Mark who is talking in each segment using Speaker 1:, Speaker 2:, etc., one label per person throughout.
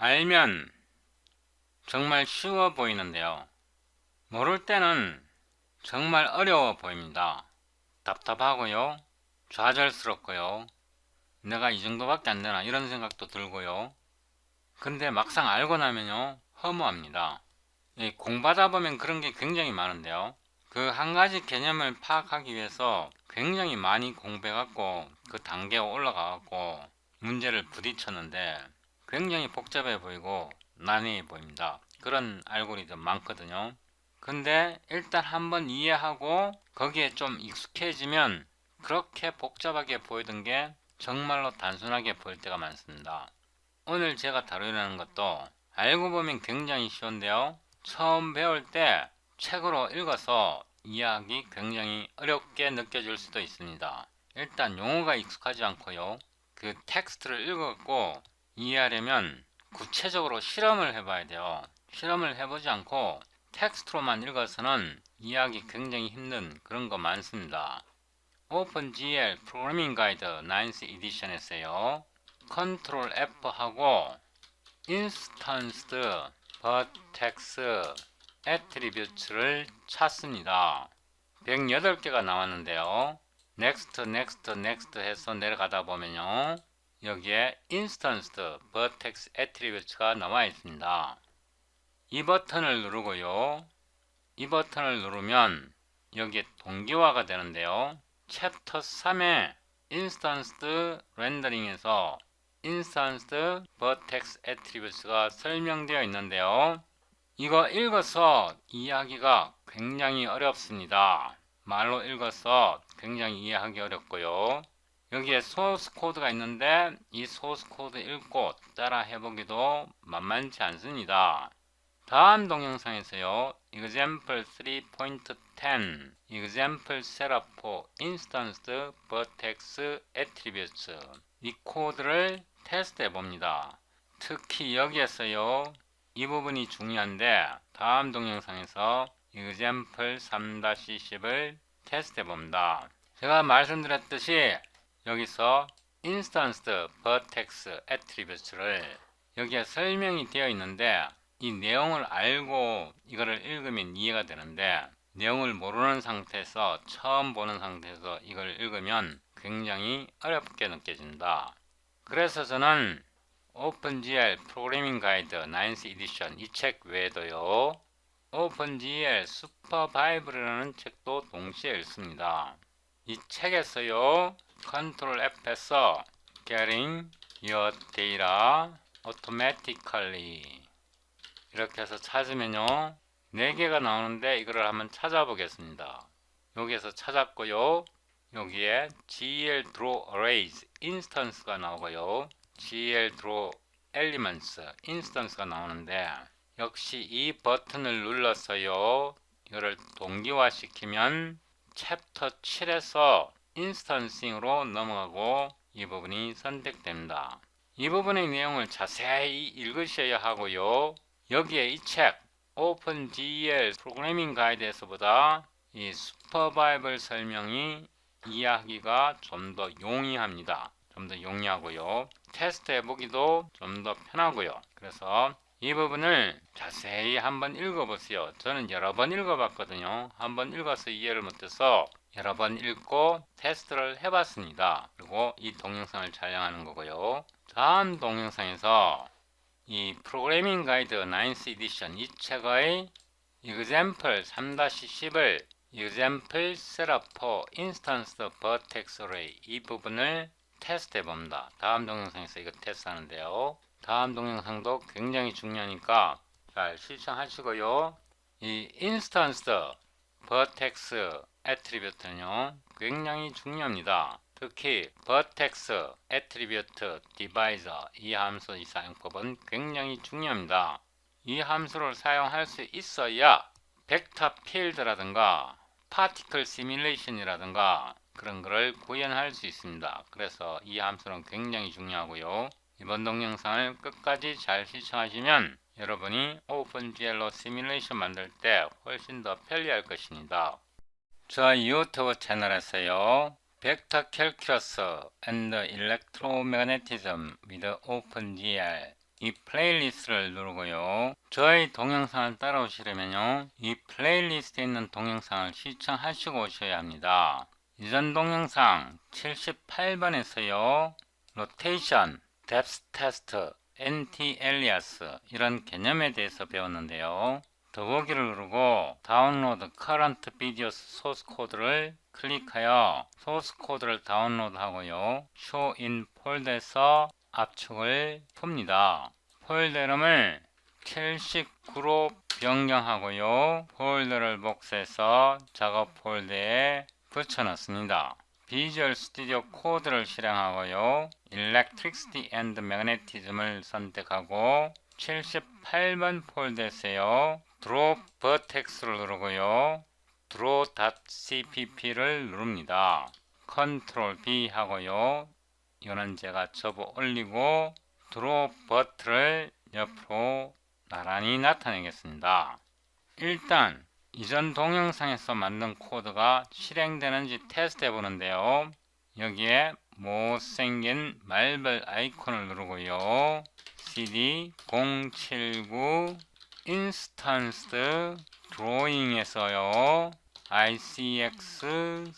Speaker 1: 알면 정말 쉬워 보이는데요. 모를 때는 정말 어려워 보입니다. 답답하고요. 좌절스럽고요. 내가 이 정도밖에 안 되나 이런 생각도 들고요. 근데 막상 알고 나면요. 허무합니다. 공부하다 보면 그런 게 굉장히 많은데요. 그 한 가지 개념을 파악하기 위해서 굉장히 많이 공부해갖고 그 단계에 올라가갖고 문제를 부딪혔는데 굉장히 복잡해 보이고 난해해 보입니다. 그런 알고리즘 많거든요. 근데 일단 한번 이해하고 거기에 좀 익숙해지면 그렇게 복잡하게 보이던 게 정말로 단순하게 보일 때가 많습니다. 오늘 제가 다루려는 것도 알고 보면 굉장히 쉬운데요. 처음 배울 때 책으로 읽어서 이해하기 굉장히 어렵게 느껴질 수도 있습니다. 일단 용어가 익숙하지 않고요. 그 텍스트를 읽었고 이해하려면 구체적으로 실험을 해봐야 돼요. 실험을 해보지 않고 텍스트로만 읽어서는 이해하기 굉장히 힘든 그런 거 많습니다. 오픈GL 프로그래밍 가이드 9th 에디션에서요. 컨트롤 F하고 인스턴스드 버텍스 애트리뷰트를 찾습니다. 108개가 나왔는데요. 넥스트 넥스트 넥스트 해서 내려가다 보면요. 여기에 인스턴스드 버텍스 애트리뷰트가 나와 있습니다. 이 버튼을 누르고요. 이 버튼을 누르면 여기에 동기화가 되는데요. 챕터 3의 인스턴스드 렌더링에서 인스턴스드 버텍스 애트리뷰트가 설명되어 있는데요. 이거 읽어서 이해하기가 굉장히 어렵습니다. 말로 읽어서 굉장히 이해하기 어렵고요. 여기에 소스 코드가 있는데 이 소스 코드 읽고 따라 해보기도 만만치 않습니다. 다음 동영상에서요. example 3.10 example setup for instanced vertex attributes 이 코드를 테스트 해봅니다. 특히 여기에서요. 이 부분이 중요한데 다음 동영상에서 example 3-10을 테스트 해봅니다. 제가 말씀드렸듯이 여기서 instanced vertex attributes를 여기에 설명이 되어 있는데 이 내용을 알고 이거를 읽으면 이해가 되는데 내용을 모르는 상태에서 처음 보는 상태에서 이걸 읽으면 굉장히 어렵게 느껴진다. 그래서 저는 오픈GL 프로그래밍 가이드 9th 에디션 이 책 외에도요. 오픈GL 슈퍼바이블이라는 책도 동시에 읽습니다. 이 책에서요. 컨트롤 F에서 Getting Your Data Automatically 이렇게 해서 찾으면요 4개가 나오는데 이거를 한번 찾아보겠습니다. 여기에서 찾았고요. 여기에 GL Draw Arrays 인스턴스가 나오고요. GL Draw Elements 인스턴스가 나오는데 역시 이 버튼을 눌러서요 이거를 동기화시키면 챕터 7에서 인스턴싱으로 넘어가고 이 부분이 선택됩니다. 이 부분의 내용을 자세히 읽으셔야 하고요. 여기에 이 책 오픈GL 프로그래밍 가이드에서보다 이 슈퍼바이블 설명이 이해하기가 좀 더 용이합니다. 좀 더 용이하고요. 테스트 해보기도 좀 더 편하고요. 그래서 이 부분을 자세히 한번 읽어보세요. 저는 여러 번 읽어봤거든요. 한번 읽어서 이해를 못해서 여러 번 읽고 테스트를 해봤습니다. 그리고 이 동영상을 촬영하는 거고요. 다음 동영상에서 이 프로그래밍 가이드 9th 에디션 이 책의 example 3-10을 example setup for instanced vertex array 이 부분을 테스트 해봅니다. 다음 동영상에서 이거 테스트 하는데요. 다음 동영상도 굉장히 중요하니까 잘 실천하시고요. 이 instanced vertex attribute는요 굉장히 중요합니다. 특히 vertex attribute divisor 이 함수 이 사용법은 굉장히 중요합니다. 이 함수를 사용할 수 있어야 벡터 필드라든가 파티클 시뮬레이션이라든가 그런 거를 구현할 수 있습니다. 그래서 이 함수는 굉장히 중요하고요. 이번 동영상을 끝까지 잘 시청하시면 여러분이 오픈GL로 시뮬레이션 만들 때 훨씬 더 편리할 것입니다. 저 유튜브 채널에서요. 벡터 캘큘러스 and electromagnetism with OpenGL 이 플레이리스트를 누르고요. 저희 동영상을 따라오시려면요. 이 플레이리스트에 있는 동영상을 시청하시고 오셔야 합니다. 이전 동영상 78번에서요. 로테이션, 뎁스 테스트, 엔티-엘리아스 이런 개념에 대해서 배웠는데요. 더보기를 누르고 다운로드 커런트 비디오 소스 코드를 클릭하여 소스 코드를 다운로드 하고요. 쇼 인 폴더에서 압축을 풉니다. 폴더 이름을 79로 변경하고요. 폴더를 복사해서 작업 폴더에 붙여넣습니다. 비주얼 스튜디오 코드를 실행하고요. Electricity and Magnetism을 선택하고 78번 폴더에서요. Drop Vertex를 누르고요. Draw.cpp를 누릅니다. Ctrl B 하고요. 이거는 제가 접어 올리고 Draw 버튼을 옆으로 나란히 나타내겠습니다. 일단 이전 동영상에서 만든 코드가 실행되는지 테스트 해보는데요. 여기에 못생긴 말벌 아이콘을 누르고요. cd 079 인스턴스 드로잉에서요. icxcl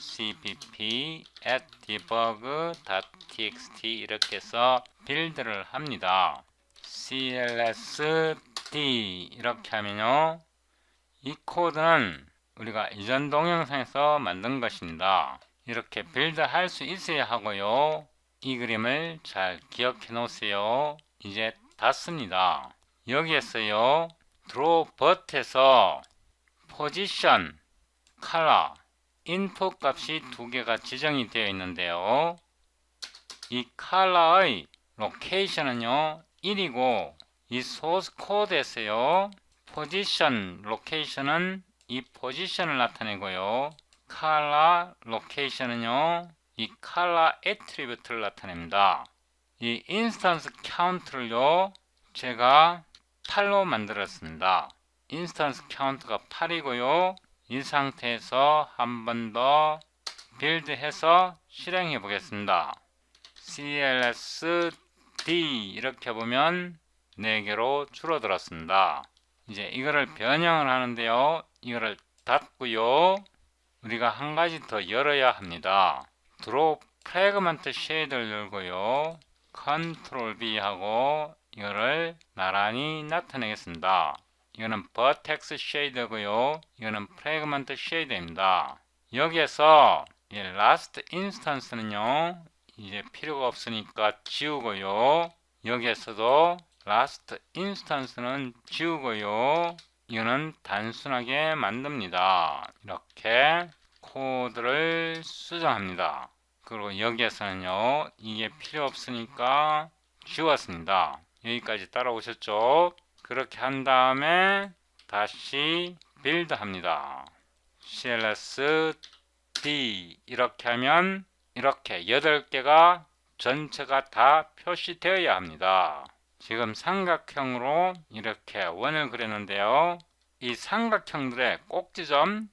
Speaker 1: draw.cpp at debug.txt 이렇게 해서 빌드를 합니다. clsd 이렇게 하면요. 이 코드는 우리가 이전 동영상에서 만든 것입니다. 이렇게 빌드 할 수 있어야 하고요. 이 그림을 잘 기억해 놓으세요. 이제 닫습니다. 여기에서요. 드로우 버튼에서 포지션, 컬러, 인풋 값이 두 개가 지정이 되어 있는데요. 이 컬러의 로케이션은요 1이고 이 소스 코드에서요 포지션 로케이션은 이 포지션을 나타내고요. 컬러 로케이션은요 이 컬러 애트리뷰트를 나타냅니다. 이 인스턴스 카운트를요 제가 8로 만들었습니다. 인스턴스 카운트가 8이고요. 이 상태에서 한 번 더 빌드해서 실행해 보겠습니다. clsd 이렇게 보면 4개로 줄어들었습니다. 이제 이거를 변형을 하는데요. 이거를 닫고요. 우리가 한 가지 더 열어야 합니다. 드로우 프래그먼트 쉐이드를 열고요. 컨트롤 B 하고 이거를 나란히 나타내겠습니다. 이거는 버텍스 쉐이드고요. 이거는 프래그먼트 쉐이드입니다. 여기에서 이 라스트 인스턴스는요. 이제 필요가 없으니까 지우고요. 여기에서도 라스트 인스턴스는 지우고요. 이거는 단순하게 만듭니다. 이렇게 코드를 수정합니다. 그리고 여기에서는요. 이게 필요 없으니까 지웠습니다. 여기까지 따라오셨죠? 그렇게 한 다음에 다시 빌드 합니다. clsd 이렇게 하면 이렇게 8개가 전체가 다 표시되어야 합니다. 지금 삼각형으로 이렇게 원을 그렸는데요. 이 삼각형들의 꼭지점,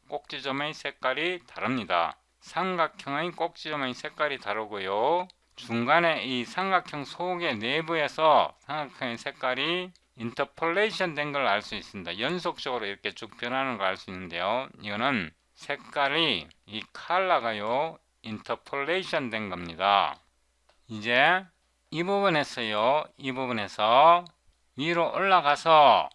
Speaker 1: 꼭지점의 색깔이 다릅니다. 삼각형의 꼭지점의 색깔이 다르고요. 중간에 이 삼각형 속의 내부에서 삼각형의 색깔이 인터폴레이션 된 걸 알 수 있습니다. 연속적으로 이렇게 쭉 변하는 걸 알 수 있는데요. 이거는 색깔이 이 컬러가요 인터폴레이션 된 겁니다. 이제 이 부분에서요. 이 부분에서 위로 올라가서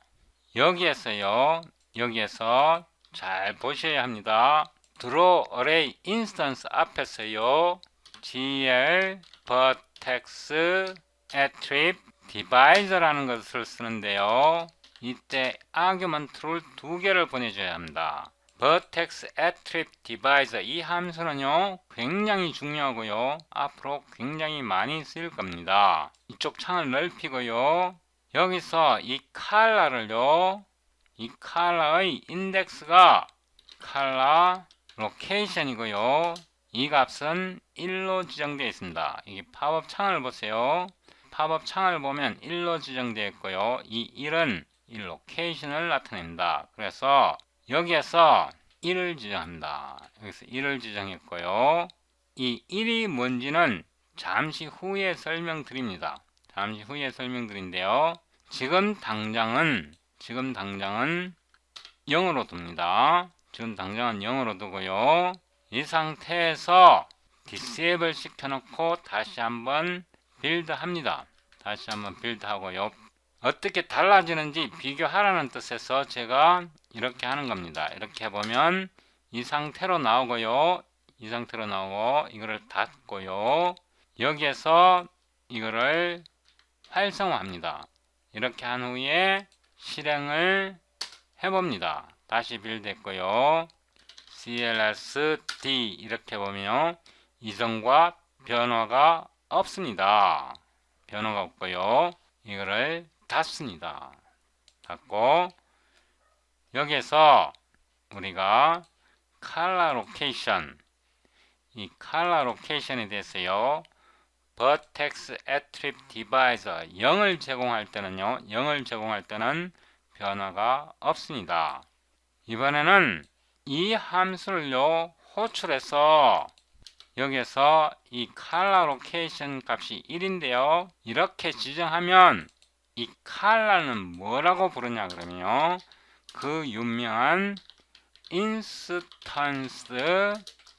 Speaker 1: 여기에서요. 여기에서 잘 보셔야 합니다. Draw Array Instance 앞에서요. gl vertex attrib divisor라는 것을 쓰는데요. 이때 아규먼트를 2개를 보내줘야 합니다. vertex attrib divisor 이 함수는요 굉장히 중요하고요. 앞으로 굉장히 많이 쓰일 겁니다. 이쪽 창을 넓히고요. 여기서 이 컬러를요. 이 컬러의 인덱스가 컬러 로케이션이고요. 이 값은 1로 지정되어 있습니다. 이게 팝업 창을 보세요. 팝업 창을 보면 1로 지정되어 있고요. 이 1은 이 로케이션을 나타냅니다. 그래서 여기에서 1을 지정합니다. 여기서 1을 지정했고요. 이 1이 뭔지는 잠시 후에 설명드립니다. 잠시 후에 설명드린데요. 지금 당장은 0으로 둡니다. 지금 당장은 0으로 두고요. 이 상태에서 디세이블 시켜놓고 다시 한번 빌드 합니다. 다시 한번 빌드 하고요. 어떻게 달라지는지 비교하라는 뜻에서 제가 이렇게 하는 겁니다. 이렇게 해보면 이 상태로 나오고요. 이 상태로 나오고 이거를 닫고요. 여기에서 이거를 활성화합니다. 이렇게 한 후에 실행을 해봅니다. 다시 빌드 했고요. CLSD 이렇게 보면 이전과 변화가 없습니다. 변화가 없고요. 이거를 닫습니다. 닫고 여기에서 우리가 컬러 로케이션, 이 컬러 로케이션에 대해서요. vertex attribute divisor 0을 제공할 때는요. 0을 제공할 때는 변화가 없습니다. 이번에는 이 함수를요. 호출해서 여기에서 이 color location 값이 1인데요. 이렇게 지정하면 이 color는 뭐라고 부르냐 그러면요. 그 유명한 instance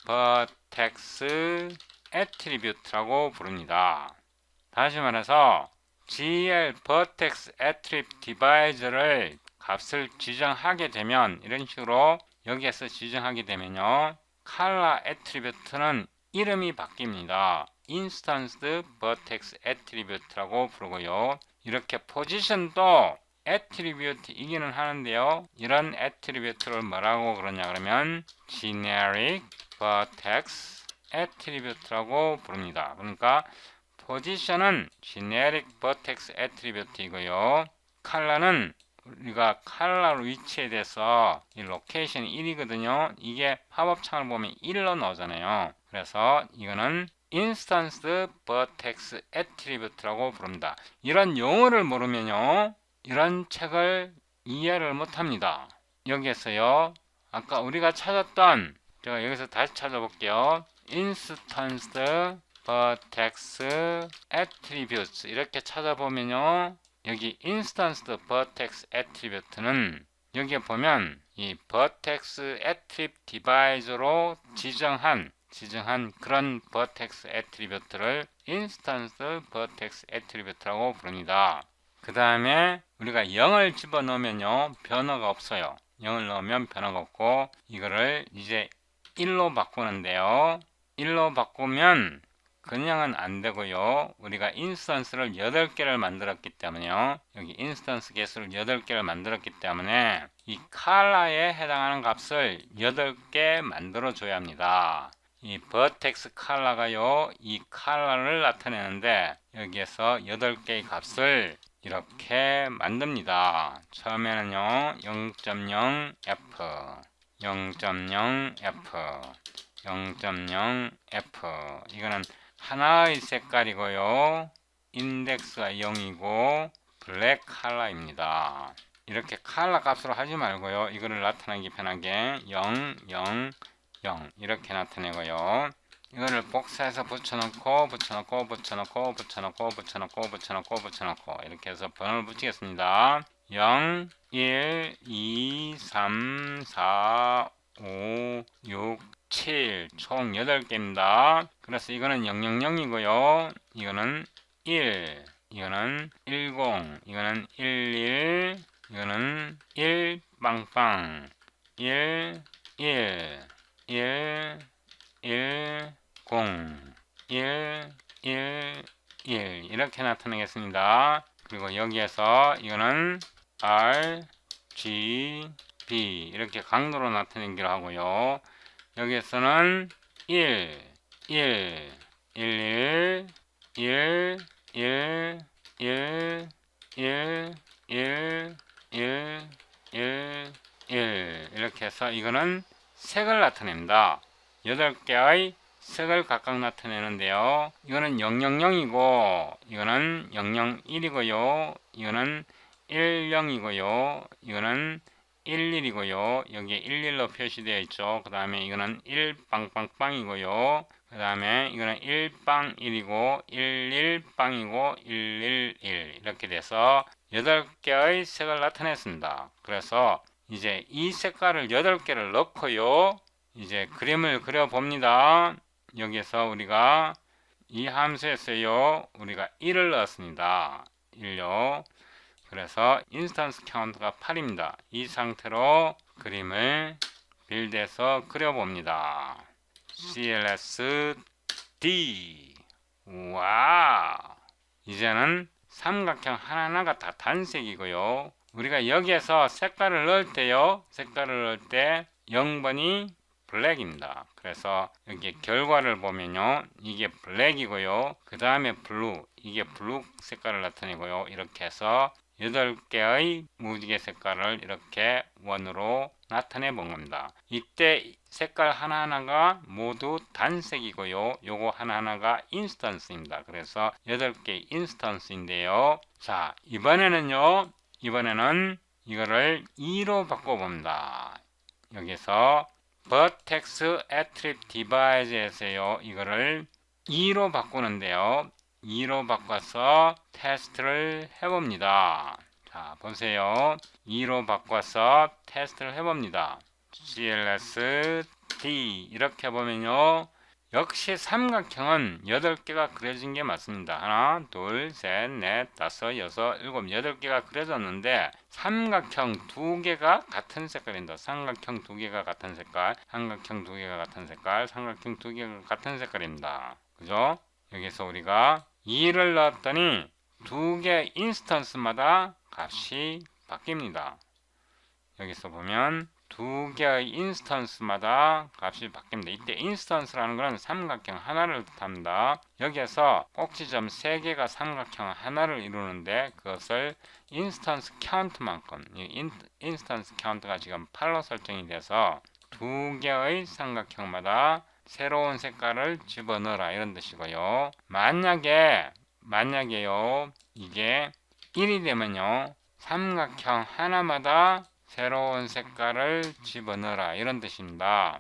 Speaker 1: vertex attribute라고 부릅니다. 다시 말해서 GL vertex attribute divisor를 값을 지정하게 되면 이런 식으로 여기에서 지정하게 되면요. color attribute는 이름이 바뀝니다. instance vertex attribute라고 부르고요. 이렇게 position도 attribute이기는 하는데요. 이런 attribute를 뭐라고 그러냐 그러면 generic vertex attribute라고 부릅니다. 그러니까 position은 generic vertex attribute이고요. color는 우리가 컬러 위치에 대해서 이 로케이션 1이거든요. 이게 팝업창을 보면 1로 나오잖아요. 그래서 이거는 instance vertex attribute라고 부릅니다. 이런 용어를 모르면요. 이런 책을 이해를 못합니다. 여기에서요. 아까 우리가 찾았던 제가 여기서 다시 찾아볼게요. instance vertex attributes 이렇게 찾아보면요. 여기 instance vertex attribute는 여기에 보면 이 vertex attribute divisor로 지정한 그런 vertex attribute를 instance vertex attribute라고 부릅니다. 그 다음에 우리가 0을 집어넣으면요 변화가 없어요. 0을 넣으면 변화가 없고 이거를 이제 1로 바꾸는데요. 1로 바꾸면 그냥은 안 되고요. 우리가 인스턴스를 8개를 만들었기 때문에요. 여기 인스턴스 개수를 8개를 만들었기 때문에 이 컬러에 해당하는 값을 8개 만들어 줘야 합니다. 이 vertex 컬러가요. 이 컬러를 나타내는데 여기에서 8개의 값을 이렇게 만듭니다. 처음에는요. 0.0f 0.0f 0.0f 이거는 하나의 색깔이고요. 인덱스가 0이고 블랙 컬러입니다. 이렇게 컬러 값으로 하지 말고요. 이거를 나타내기 편하게 0, 0, 0 이렇게 나타내고요. 이거를 복사해서 붙여놓고 이렇게 해서 번호를 붙이겠습니다. 0, 1, 2, 3, 4, 5, 6, 7 총 8개입니다. 그래서 이거는 000이고요. 이거는 1, 이거는 10, 이거는 11, 이거는 1 빵빵 1, 1, 1, 1, 0, 1, 1, 1 이렇게 나타내겠습니다. 그리고 여기에서 이거는 R, G, B 이렇게 강도로 나타내기로 하고요. 여기에서는 1, 1, 1, 1, 1, 1, 1, 1, 1, 1, 1 이렇게 해서 이거는 색을 나타냅니다. 8개의 색을 각각 나타내는데요. 이거는 000이고 이거는 001이고요. 이거는 10이고요. 이거는 11이고요. 여기에 11로 표시되어 있죠. 그 다음에 이거는 1빵빵빵이고요. 그 다음에 이거는 1빵 1이고 11빵이고 111 이렇게 돼서 8개의 색을 나타냈습니다. 그래서 이제 이 색깔을 8개를 넣고요. 이제 그림을 그려 봅니다. 여기서 우리가 이 함수에서요. 우리가 1을 넣었습니다. 1요. 그래서 인스턴스 카운트가 8입니다. 이 상태로 그림을 빌드해서 그려봅니다. CLS D. 와, 이제는 삼각형 하나하나가 다 단색이고요. 우리가 여기에서 색깔을 넣을 때요. 색깔을 넣을 때 0번이 블랙입니다. 그래서 여기 결과를 보면요. 이게 블랙이고요. 그 다음에 블루. 이게 블루 색깔을 나타내고요. 이렇게 해서 8개의 무지개 색깔을 이렇게 원으로 나타내 본 겁니다. 이때 색깔 하나하나가 모두 단색이고요. 요거 하나하나가 인스턴스입니다. 그래서 8개 인스턴스인데요. 자, 이번에는 이거를 2로 바꿔봅니다. 여기서 vertex attribute divide에서요. 이거를 2로 바꾸는데요. 2로 바꿔서 테스트를 해봅니다. 자, 보세요. 2로 바꿔서 테스트를 해봅니다. CLS D 이렇게 보면요. 역시 삼각형은 8개가 그려진 게 맞습니다. 하나, 둘, 셋, 넷, 다섯, 여섯, 일곱, 8개가 그려졌는데 삼각형 2개가 같은 색깔입니다. 삼각형 2개가 같은 색깔, 삼각형 2개가 같은 색깔, 삼각형 2개가 같은 색깔입니다. 그죠? 여기서 우리가 2를 넣었더니 2개 인스턴스마다 값이 바뀝니다. 여기서 보면 2개의 인스턴스마다 값이 바뀝니다. 이때 인스턴스라는 것은 삼각형 하나를 뜻합니다. 여기에서 꼭지점 3개가 삼각형 하나를 이루는데 그것을 인스턴스 카운트만큼, 인스턴스 카운트가 지금 8로 설정이 돼서 2개의 삼각형마다 새로운 색깔을 집어넣어라 이런 뜻이고요. 만약에요 이게 1이 되면요 삼각형 하나마다 새로운 색깔을 집어넣어라 이런 뜻입니다.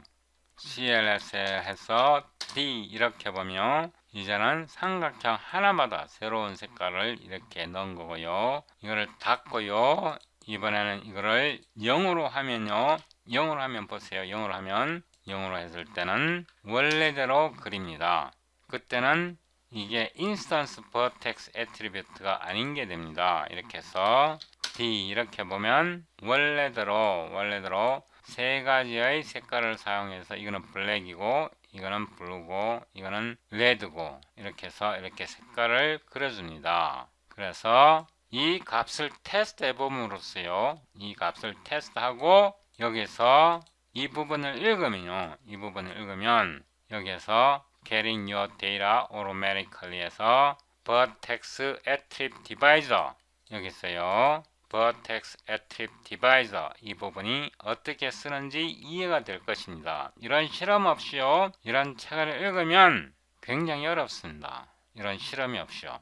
Speaker 1: CLS에서 D 이렇게 보면 이제는 삼각형 하나마다 새로운 색깔을 이렇게 넣은 거고요. 이거를 닫고요. 이번에는 이거를 0으로 하면요. 0으로 하면 보세요. 0으로 했을 때는 원래대로 그립니다. 그때는 이게 인스턴스 버텍스 애트리뷰트가 아닌 게 됩니다. 이렇게 해서 D 이렇게 보면 원래대로 세 가지의 색깔을 사용해서 이거는 블랙이고 이거는 블루고 이거는 레드고 이렇게 해서 이렇게 색깔을 그려줍니다. 그래서 이 값을 테스트 해봄으로써요. 이 값을 테스트하고 여기서 이 부분을 읽으면 여기에서 Getting your data automatically 해서 vertex attribute divisor 여기 있어요. vertex attribute divisor 이 부분이 어떻게 쓰는지 이해가 될 것입니다. 이런 실험 없이요. 이런 책을 읽으면 굉장히 어렵습니다. 이런 실험이 없이요.